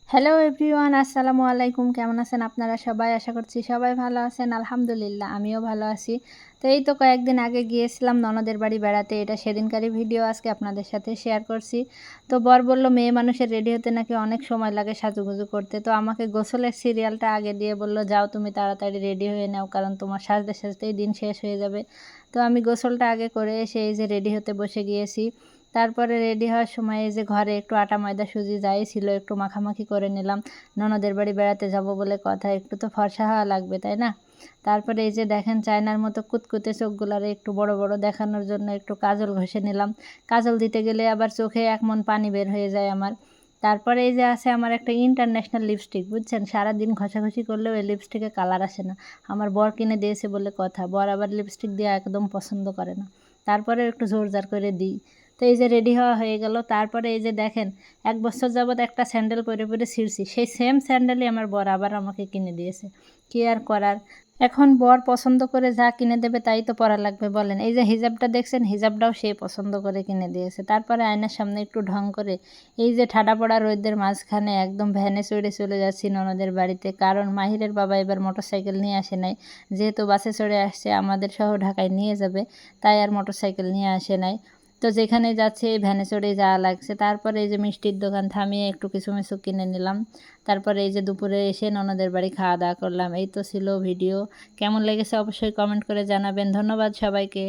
Hello everyone, আসসালামু আলাইকুম। কেমন আছেন আপনারা সবাই? আশা করছি সবাই ভালো আছেন। আলহামদুলিল্লাহ আমিও ভালো আছি। তো এই তো কয়েকদিন আগে গিয়েছিলাম ননদের বাড়ি বেড়াতে। এটা সেদিনকারই ভিডিও আজকে আপনাদের সাথে শেয়ার করছি। তো বর বলল মেয়ে মানুষের রেডি হতে নাকি অনেক সময় লাগে সাজুগুজু করতে। তো আমাকে গোসলের সিরিয়ালটা আগে দিয়ে বলল, যাও তুমি তাড়াতাড়ি রেডি হয়ে নাও, কারণ তোমার সাজতে সাজতেই দিন শেষ হয়ে যাবে। তো আমি গোসলটা আগে করে এসে এই যে রেডি হতে বসে গিয়েছি। তারপরে রেডি হওয়ার সময় এই যে ঘরে একটু আটা ময়দা সুজি যাই ছিল একটু মাখামাখি করে নিলাম। ননদের বাড়ি বেড়াতে যাব বলে কথা, একটু তো ফর্সা হওয়া লাগবে, তাই না? তারপরে এই যে দেখেন চায়নার মতো কুতকুতে চোখগুলারে একটু বড় বড় দেখানোর জন্য একটু কাজল ঘষে নিলাম। কাজল দিতে গেলে আবার চোখে এক মন পানি বের হয়ে যায় আমার। তারপরে এই যে আছে আমার একটা ইন্টারন্যাশনাল লিপস্টিক, বুঝছেন? সারাদিন ঘষাঘষি করলেও এই লিপস্টিকে কালার আসে না। আমার বর কিনে দিয়েছে বলে কথা, বর আবার লিপস্টিক দিয়ে একদম পছন্দ করে না। তারপরে একটু জোরজার করে দিই। তো এই যে রেডি হওয়া হয়ে গেল। তারপরে এই যে দেখেন ১ বছর যাবৎ একটা স্যান্ডেল পরে, পরে ছিঁড়ছি। সেই সেম স্যান্ডেলই আমার বর আবার আমাকে কিনে দিয়েছে। কি আর করার? এখন বর পছন্দ করে যা কিনে দেবে তাই তো পরা লাগবে বলেন। এই যে হিজাবটা দেখছেন, হিজাবটাও সে পছন্দ করে কিনে দিয়েছে। তারপরে আয়নার সামনে একটু ঢং করে এই যে ঠাডা পড়া রোদের মাঝখানে একদম ভ্যানে চড়ে চলে যাচ্ছি ননদের বাড়িতে। কারণ মাহিরের বাবা এবার মোটরসাইকেল নিয়ে আসে নাই। যেহেতু বাসে চড়ে আসছে আমাদের সহ ঢাকায় নিয়ে যাবে, তাই আর মোটরসাইকেল নিয়ে আসে নাই। তো যেখানে যাচ্ছে এই ভ্যানে চড়েই যাওয়া লাগছে। তারপরে এই যে মিষ্টির দোকান থামিয়ে একটু কিছু মিছু কিনে নিলাম। তারপরে এই যে দুপুরে এসে ননদের বাড়ি খাওয়া দাওয়া করলাম। এই তো ছিল ভিডিও। কেমন লেগেছে অবশ্যই কমেন্ট করে জানাবেন। ধন্যবাদ সবাইকে।